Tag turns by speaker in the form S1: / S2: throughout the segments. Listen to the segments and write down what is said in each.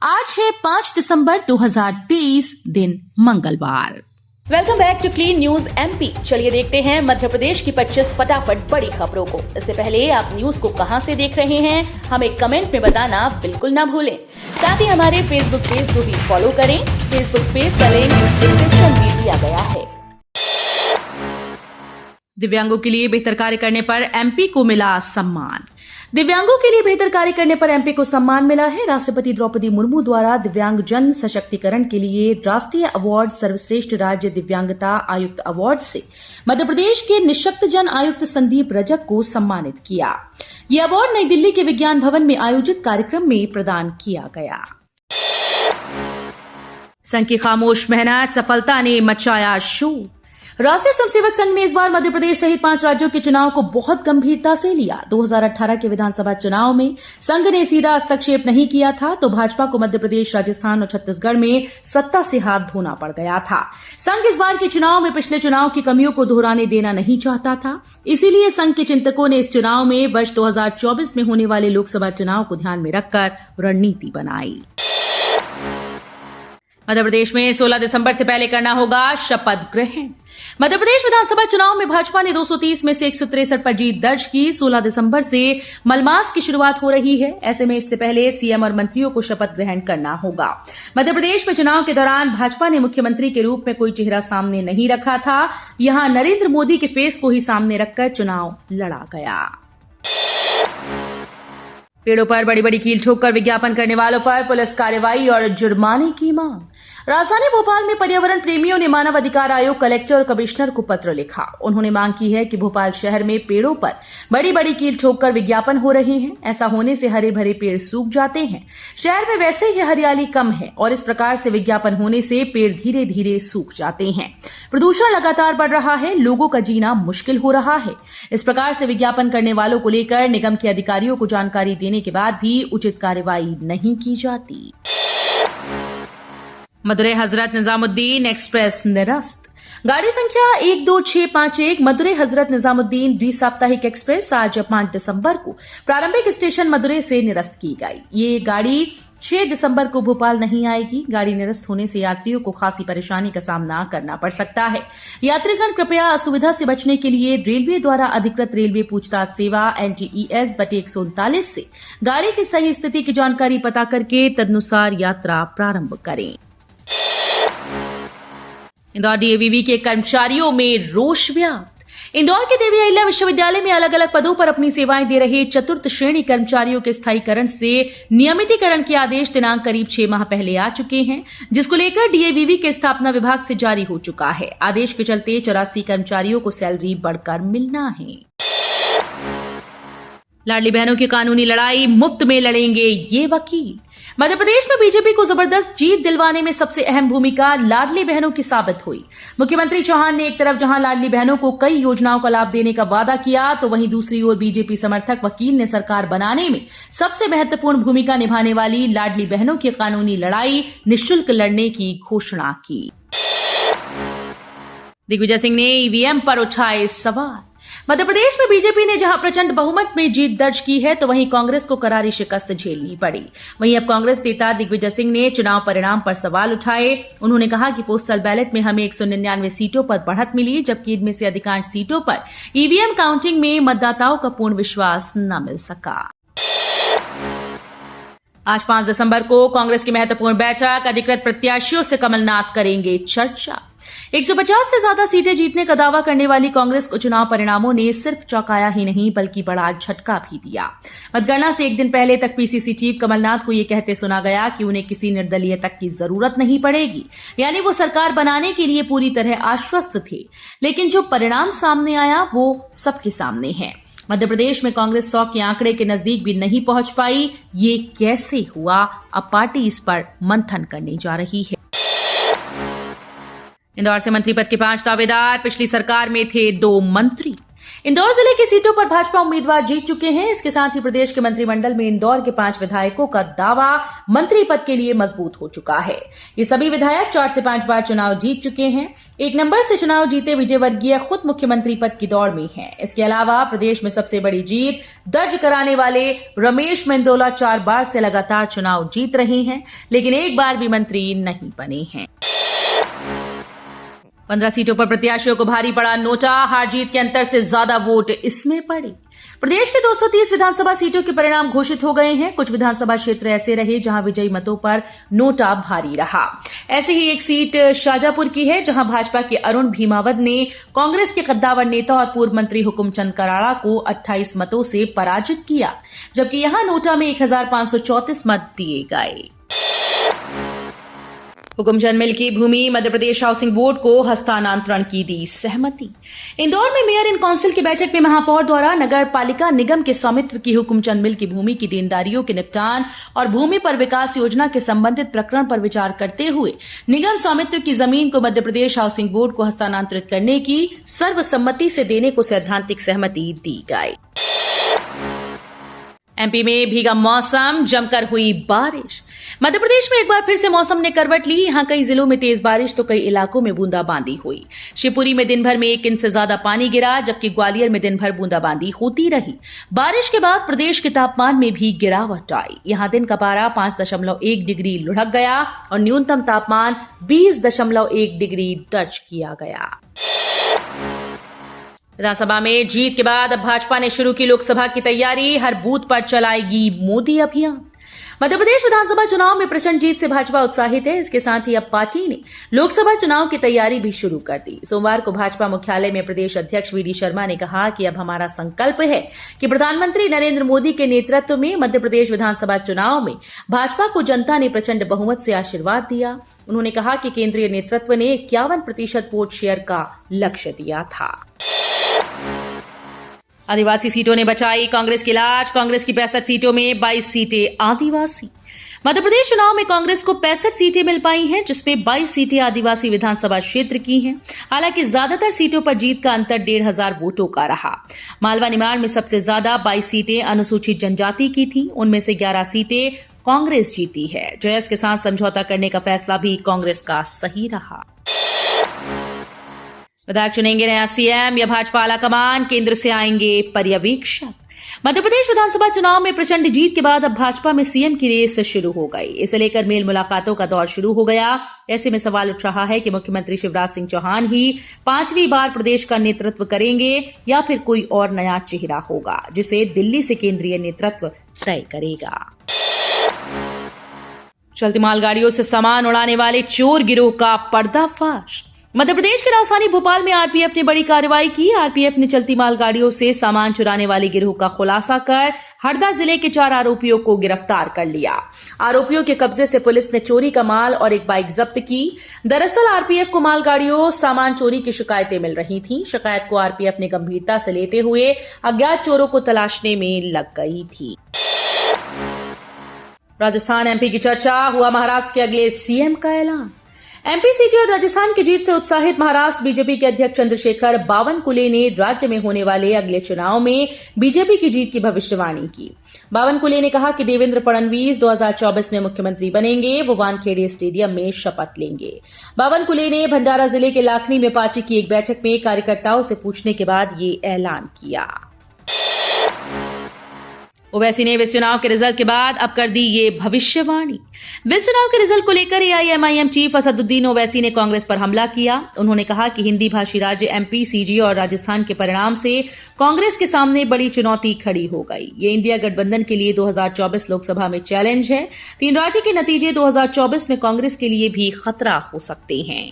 S1: आज है 5 दिसंबर 2023 दिन मंगलवार।
S2: Welcome back to clean news MP. चलिए देखते हैं मध्य प्रदेश की 25 फटाफट बड़ी खबरों को। इससे पहले आप न्यूज को कहां से देख रहे हैं हमें कमेंट में बताना बिल्कुल ना भूलें। साथ ही हमारे फेसबुक पेज को भी फॉलो करें। फेसबुक पेज का लिंक डिस्क्रिप्शन में दिया गया है।
S1: दिव्यांगों के लिए बेहतर कार्य करने पर एमपी को मिला सम्मान। दिव्यांगों के लिए बेहतर कार्य करने पर एमपी को सम्मान मिला है। राष्ट्रपति द्रौपदी मुर्मू द्वारा दिव्यांग जन सशक्तिकरण के लिए राष्ट्रीय अवार्ड सर्वश्रेष्ठ राज्य दिव्यांगता आयुक्त अवार्ड से मध्य प्रदेश के निःशक्त जन आयुक्त संदीप रजक को सम्मानित किया। ये अवार्ड नई दिल्ली के विज्ञान भवन में आयोजित कार्यक्रम में प्रदान किया गया। संघ की खामोश मेहनत सफलता ने मचाया शोर। राष्ट्रीय स्वयंसेवक संघ ने इस बार मध्य प्रदेश सहित 5 राज्यों के चुनाव को बहुत गंभीरता से लिया। 2018 के विधानसभा चुनाव में संघ ने सीधा हस्तक्षेप नहीं किया था तो भाजपा को मध्य प्रदेश, राजस्थान और छत्तीसगढ़ में सत्ता से हाथ धोना पड़ गया था। संघ इस बार के चुनाव में पिछले चुनाव की कमियों को दोहराने देना नहीं चाहता था। इसीलिए संघ के चिंतकों ने इस चुनाव में वर्ष 2024 में होने वाले लोकसभा चुनाव को ध्यान में रखकर रणनीति बनाई। मध्य प्रदेश में 16 दिसंबर से पहले करना होगा शपथ ग्रहण। मध्य प्रदेश विधानसभा चुनाव में भाजपा ने 230 में से 163 पर जीत दर्ज की। 16 दिसंबर से मलमास की शुरुआत हो रही है। ऐसे में इससे पहले सीएम और मंत्रियों को शपथ ग्रहण करना होगा। मध्य प्रदेश में चुनाव के दौरान भाजपा ने मुख्यमंत्री के रूप में कोई चेहरा सामने नहीं रखा था। यहां नरेंद्र मोदी के फेस को ही सामने रखकर चुनाव लड़ा गया। पेड़ों पर बड़ी बड़ी कील ठोककर विज्ञापन करने वालों पर पुलिस कार्रवाई और जुर्माने की मांग। राजधानी भोपाल में पर्यावरण प्रेमियों ने मानव अधिकार आयोग, कलेक्टर और कमिश्नर को पत्र लिखा। उन्होंने मांग की है कि भोपाल शहर में पेड़ों पर बड़ी बड़ी कील ठोककर विज्ञापन हो रहे हैं। ऐसा होने से हरे भरे पेड़ सूख जाते हैं। शहर में वैसे ही हरियाली कम है और इस प्रकार से विज्ञापन होने से पेड़ धीरे धीरे सूख जाते हैं। प्रदूषण लगातार बढ़ रहा है, लोगों का जीना मुश्किल हो रहा है। इस प्रकार से विज्ञापन करने वालों को लेकर निगम के अधिकारियों को जानकारी देने के बाद भी उचित कार्रवाई नहीं की जाती। मदुरै हजरत निजामुद्दीन एक्सप्रेस निरस्त। गाड़ी संख्या 12651 मदुरै हजरत निजामुद्दीन द्विसाप्ताहिक एक्सप्रेस आज 5 दिसंबर को प्रारंभिक स्टेशन मदुरै से निरस्त की गई। ये गाड़ी 6 दिसंबर को भोपाल नहीं आएगी। गाड़ी निरस्त होने से यात्रियों को खासी परेशानी का सामना करना पड़ सकता है। यात्रीगण कृपया असुविधा से बचने के लिए रेलवे द्वारा अधिकृत रेलवे पूछताछ सेवा NTES बटे 139 से गाड़ी की सही स्थिति की जानकारी पता करके तदनुसार यात्रा प्रारंभ करें। इंदौर DAVV के कर्मचारियों में रोष व्याप्त। इंदौर के देवी अहिल्या विश्वविद्यालय में अलग अलग पदों पर अपनी सेवाएं दे रहे 4th श्रेणी कर्मचारियों के स्थायीकरण से नियमितीकरण के आदेश दिनांक करीब 6 माह पहले आ चुके हैं, जिसको लेकर DAVV के स्थापना विभाग से जारी हो चुका है। आदेश के चलते 84 कर्मचारियों को सैलरी बढ़कर मिलना है। लाडली बहनों की कानूनी लड़ाई मुफ्त में लड़ेंगे ये वकील। मध्य प्रदेश में बीजेपी को जबरदस्त जीत दिलवाने में सबसे अहम भूमिका लाडली बहनों की साबित हुई। मुख्यमंत्री चौहान ने एक तरफ जहां लाडली बहनों को कई योजनाओं का लाभ देने का वादा किया तो वहीं दूसरी ओर बीजेपी समर्थक वकील ने सरकार बनाने में सबसे महत्वपूर्ण भूमिका निभाने वाली लाडली बहनों की कानूनी लड़ाई निःशुल्क लड़ने की घोषणा की। दिग्विजय सिंह ने ईवीएम पर उठाए सवाल। मध्य प्रदेश में बीजेपी ने जहां प्रचंड बहुमत में जीत दर्ज की है तो वहीं कांग्रेस को करारी शिकस्त झेलनी पड़ी। वहीं अब कांग्रेस नेता दिग्विजय सिंह ने चुनाव परिणाम पर सवाल उठाए। उन्होंने कहा कि पोस्टल बैलेट में हमें 199 सीटों पर बढ़त मिली, जबकि इनमें से अधिकांश सीटों पर ईवीएम काउंटिंग में मतदाताओं का पूर्ण विश्वास न मिल सका। आज 5 दिसंबर को कांग्रेस की महत्वपूर्ण बैठक। अधिकृत प्रत्याशियों से कमलनाथ करेंगे चर्चा। 150 से ज्यादा सीटें जीतने का दावा करने वाली कांग्रेस को चुनाव परिणामों ने सिर्फ चौंकाया ही नहीं बल्कि बड़ा झटका भी दिया। मतगणना से एक दिन पहले तक पीसीसी चीफ कमलनाथ को यह कहते सुना गया कि उन्हें किसी निर्दलीय तक की जरूरत नहीं पड़ेगी, यानी वो सरकार बनाने के लिए पूरी तरह आश्वस्त थे। लेकिन जो परिणाम सामने आया वो सबके सामने है। मध्य प्रदेश में कांग्रेस 100 के आंकड़े के नजदीक भी नहीं पहुंच पाई। ये कैसे हुआ, अब पार्टी इस पर मंथन करने जा रही है। इंदौर से मंत्री पद के 5 दावेदार। पिछली सरकार में थे 2 मंत्री। इंदौर जिले की सीटों पर भाजपा उम्मीदवार जीत चुके हैं। इसके साथ ही प्रदेश के मंत्रिमंडल में इंदौर के 5 विधायकों का दावा मंत्री पद के लिए मजबूत हो चुका है। ये सभी विधायक 4 से 5 बार चुनाव जीत चुके हैं। 1 नंबर से चुनाव जीते विजयवर्गीय खुद मुख्यमंत्री पद की दौड़ में हैं। इसके अलावा प्रदेश में सबसे बड़ी जीत दर्ज कराने वाले रमेश मेंदोला 4 बार से लगातार चुनाव जीत रहे हैं, लेकिन एक बार भी मंत्री नहीं बने हैं। 15 सीटों पर प्रत्याशियों को भारी पड़ा नोटा। हार जीत के अंतर से ज्यादा वोट इसमें पड़े। प्रदेश के 230 विधानसभा सीटों के परिणाम घोषित हो गए हैं। कुछ विधानसभा क्षेत्र ऐसे रहे जहां विजयी मतों पर नोटा भारी रहा। ऐसे ही एक सीट शाजापुर की है, जहां भाजपा के अरुण भीमावत ने कांग्रेस के कद्दावर नेता और पूर्व मंत्री हुकुमचंद कराड़ा को 28 मतों से पराजित किया, जबकि यहां नोटा में 1534 मत दिए गए। हुकुमचंद मिल की भूमि मध्य प्रदेश हाउसिंग बोर्ड को हस्तांतरण की दी सहमति। इंदौर में मेयर इन काउंसिल की बैठक में महापौर द्वारा नगर पालिका निगम के स्वामित्व की हुकुमचंद मिल की भूमि की देनदारियों के निपटान और भूमि पर विकास योजना के संबंधित प्रकरण पर विचार करते हुए निगम स्वामित्व की जमीन को मध्य प्रदेश हाउसिंग बोर्ड को हस्तांतरित करने की सर्वसम्मति से देने को सैद्धांतिक सहमति दी गई। एमपी में भीगा मौसम, जमकर हुई बारिश। मध्य प्रदेश में एक बार फिर से मौसम ने करवट ली। यहां कई जिलों में तेज बारिश तो कई इलाकों में बूंदाबांदी हुई। शिवपुरी में दिन भर में 1 इंच से ज्यादा पानी गिरा, जबकि ग्वालियर में दिन भर बूंदाबांदी होती रही। बारिश के बाद प्रदेश के तापमान में भी गिरावट आई। यहां दिन का पारा 5.1 डिग्री लुढ़क गया और न्यूनतम तापमान 20.1 डिग्री दर्ज किया गया। विधानसभा में जीत के बाद अब भाजपा ने शुरू की लोकसभा की तैयारी। हर बूथ पर चलाएगी मोदी अभियान। मध्य प्रदेश विधानसभा चुनाव में प्रचंड जीत से भाजपा उत्साहित है। इसके साथ ही अब पार्टी ने लोकसभा चुनाव की तैयारी भी शुरू कर दी। सोमवार को भाजपा मुख्यालय में प्रदेश अध्यक्ष वीडी शर्मा ने कहा कि अब हमारा संकल्प है कि प्रधानमंत्री नरेंद्र मोदी के नेतृत्व में मध्य प्रदेश विधानसभा चुनाव में भाजपा को जनता ने प्रचंड बहुमत से आशीर्वाद दिया। उन्होंने कहा कि केंद्रीय नेतृत्व ने 51% वोट शेयर का लक्ष्य दिया था। आदिवासी सीटों ने बचाई कांग्रेस की लाज। कांग्रेस की 65 सीटों में 22 सीटें आदिवासी। मध्य प्रदेश चुनाव में कांग्रेस को 65 सीटें मिल पाई हैं, जिसमें 22 सीटें आदिवासी विधानसभा क्षेत्र की हैं। हालांकि ज्यादातर सीटों पर जीत का अंतर 1500 वोटों का रहा। मालवा निमाड़ में सबसे ज्यादा 22 सीटें अनुसूचित जनजाति की थीं। उनमें से 11 सीटें कांग्रेस जीती है। जयस के साथ समझौता करने का फैसला भी कांग्रेस का सही रहा। विधायक चुनेंगे नया सीएम या भाजपा आलाकमान, केंद्र से आएंगे पर्यवेक्षक। मध्य प्रदेश विधानसभा चुनाव में प्रचंड जीत के बाद अब भाजपा में सीएम की रेस शुरू हो गई। इसे लेकर मेल मुलाकातों का दौर शुरू हो गया। ऐसे में सवाल उठ रहा है कि मुख्यमंत्री शिवराज सिंह चौहान ही 5वीं बार प्रदेश का नेतृत्व करेंगे या फिर कोई और नया चेहरा होगा, जिसे दिल्ली से केंद्रीय नेतृत्व तय करेगा। चलती मालगाड़ियों से सामान उड़ाने वाले चोर गिरोह का पर्दाफाश। मध्य प्रदेश की राजधानी भोपाल में आरपीएफ ने बड़ी कार्रवाई की। आरपीएफ ने चलती मालगाड़ियों से सामान चुराने वाले गिरोह का खुलासा कर हरदा जिले के 4 आरोपियों को गिरफ्तार कर लिया। आरोपियों के कब्जे से पुलिस ने चोरी का माल और एक बाइक जब्त की। दरअसल आरपीएफ को मालगाड़ियों सामान चोरी की शिकायतें मिल रही थीं। शिकायत को आरपीएफ ने गंभीरता से लेते हुए अज्ञात चोरों को तलाशने में लग गई थी। राजस्थान एमपी की चर्चा, हुआ महाराष्ट्र के अगले सीएम का ऐलान। एमपी सीट और राजस्थान की जीत से उत्साहित महाराष्ट्र बीजेपी के अध्यक्ष चंद्रशेखर बावनकुले ने राज्य में होने वाले अगले चुनाव में बीजेपी की जीत की भविष्यवाणी की। बावनकुले ने कहा कि देवेंद्र फडणवीस 2024 में मुख्यमंत्री बनेंगे। वो वानखेड़े स्टेडियम में शपथ लेंगे। बावनकुले ने भंडारा जिले के लाखनी में पार्टी की एक बैठक में कार्यकर्ताओं से पूछने के बाद ये ऐलान किया। ओवैसी ने विस चुनाव के रिजल्ट के बाद अब कर दी ये भविष्यवाणी। विस चुनाव के रिजल्ट को लेकर एआईएमआईएम चीफ असदुद्दीन ओवैसी ने कांग्रेस पर हमला किया। उन्होंने कहा कि हिंदी भाषी राज्य एमपी, सीजी और राजस्थान के परिणाम से कांग्रेस के सामने बड़ी चुनौती खड़ी हो गई। ये इंडिया गठबंधन के लिए 2024 लोकसभा में चैलेंज है। 3 राज्य के नतीजे 2024 में कांग्रेस के लिए भी खतरा हो सकते हैं।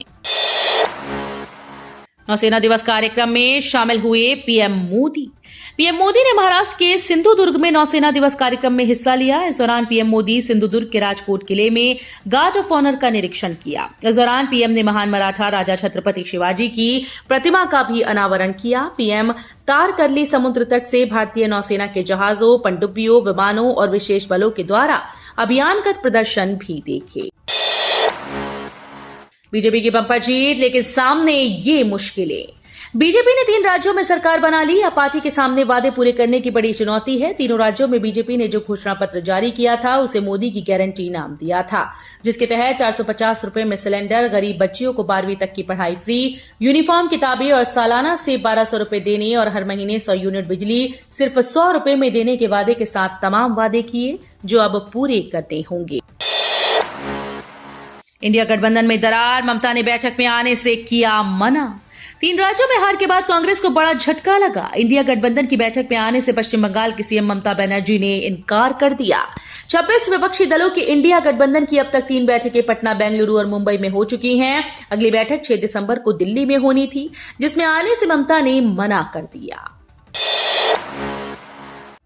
S1: नौसेना दिवस कार्यक्रम में शामिल हुए पीएम मोदी। पीएम मोदी ने महाराष्ट्र के सिंधुदुर्ग में नौसेना दिवस कार्यक्रम में हिस्सा लिया। इस दौरान पीएम मोदी सिंधुदुर्ग के राजकोट किले में गार्ड ऑफ ऑनर का निरीक्षण किया। इस दौरान पीएम ने महान मराठा राजा छत्रपति शिवाजी की प्रतिमा का भी अनावरण किया। पीएम तारकर्ली समुद्र तट से भारतीय नौसेना के जहाजों, पनडुब्बियों, विमानों और विशेष बलों के द्वारा अभियानगत प्रदर्शन भी देखे। बीजेपी की बंपर जीत, लेकिन सामने ये मुश्किलें। बीजेपी ने 3 राज्यों में सरकार बना ली। अब पार्टी के सामने वादे पूरे करने की बड़ी चुनौती है। तीनों राज्यों में बीजेपी ने जो घोषणा पत्र जारी किया था उसे मोदी की गारंटी नाम दिया था, जिसके तहत 450 रुपए में सिलेंडर, गरीब बच्चियों को 12वीं तक की पढ़ाई फ्री, यूनिफॉर्म, किताबें और सालाना से 1200 रुपए देने और हर महीने 100 यूनिट बिजली सिर्फ 100 रुपए में देने के वादे के साथ तमाम वादे किए जो अब पूरे करने होंगे। इंडिया गठबंधन में दरार, ममता ने बैठक में आने से किया मना। 3 राज्यों में हार के बाद कांग्रेस को बड़ा झटका लगा। इंडिया गठबंधन की बैठक में आने से पश्चिम बंगाल की सीएम ममता बनर्जी ने इनकार कर दिया। 26 विपक्षी दलों की इंडिया गठबंधन की अब तक 3 बैठकें पटना, बेंगलुरु और मुंबई में हो चुकी हैं। अगली बैठक 6 दिसंबर को दिल्ली में होनी थी, जिसमें आने से ममता ने मना कर दिया।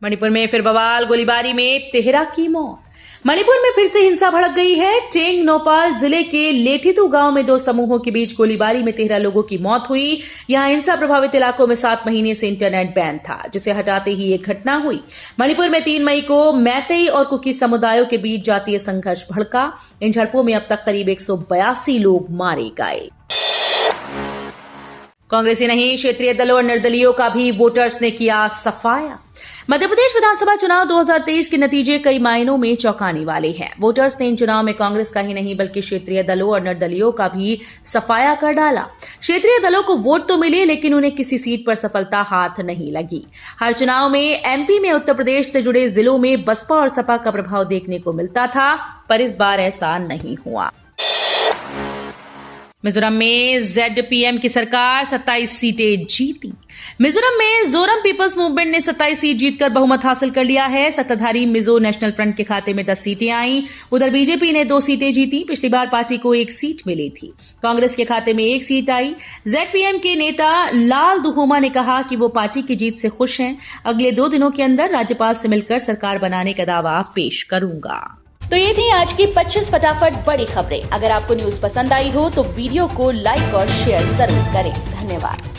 S1: मणिपुर में फिर बवाल, गोलीबारी में तेहरा की मौत। मणिपुर में फिर से हिंसा भड़क गई है। टेंग नौपाल जिले के लेठितु गांव में 2 समूहों के बीच गोलीबारी में 13 लोगों की मौत हुई। यहां हिंसा प्रभावित इलाकों में 7 महीने से इंटरनेट बैन था, जिसे हटाते ही ये घटना हुई। मणिपुर में 3 मई को मैतेई और कुकी समुदायों के बीच जातीय संघर्ष भड़का। इन झड़पों में अब तक करीब 182 लोग मारे गए। कांग्रेस ही नहीं, क्षेत्रीय दलों और निर्दलीयों का भी वोटर्स ने किया सफाया। मध्य प्रदेश विधानसभा चुनाव 2023 के नतीजे कई मायनों में चौंकाने वाले हैं। वोटर्स ने इन चुनाव में कांग्रेस का ही नहीं बल्कि क्षेत्रीय दलों और निर्दलीयों का भी सफाया कर डाला। क्षेत्रीय दलों को वोट तो मिले, लेकिन उन्हें किसी सीट पर सफलता हाथ नहीं लगी। हर चुनाव में एमपी में उत्तर प्रदेश से जुड़े जिलों में बसपा और सपा का प्रभाव देखने को मिलता था, पर इस बार ऐसा नहीं हुआ। मिजोरम में ZPM की सरकार 27 सीटें जीती। मिजोरम में जोरम पीपल्स मूवमेंट ने 27 सीट जीतकर बहुमत हासिल कर लिया है। सत्ताधारी मिजो नेशनल फ्रंट के खाते में 10 सीटें आईं। उधर बीजेपी ने 2 सीटें जीती। पिछली बार पार्टी को 1 सीट मिली थी। कांग्रेस के खाते में 1 सीट आई। ZPM के नेता लाल दुहोमा ने कहा कि वो पार्टी की जीत से खुश हैं। अगले 2 दिनों के अंदर राज्यपाल से मिलकर सरकार बनाने का दावा पेश करूंगा।
S2: तो ये थी आज की 25 फटाफट बड़ी खबरें। अगर आपको न्यूज पसंद आई हो तो वीडियो को लाइक और शेयर जरूर करें। धन्यवाद।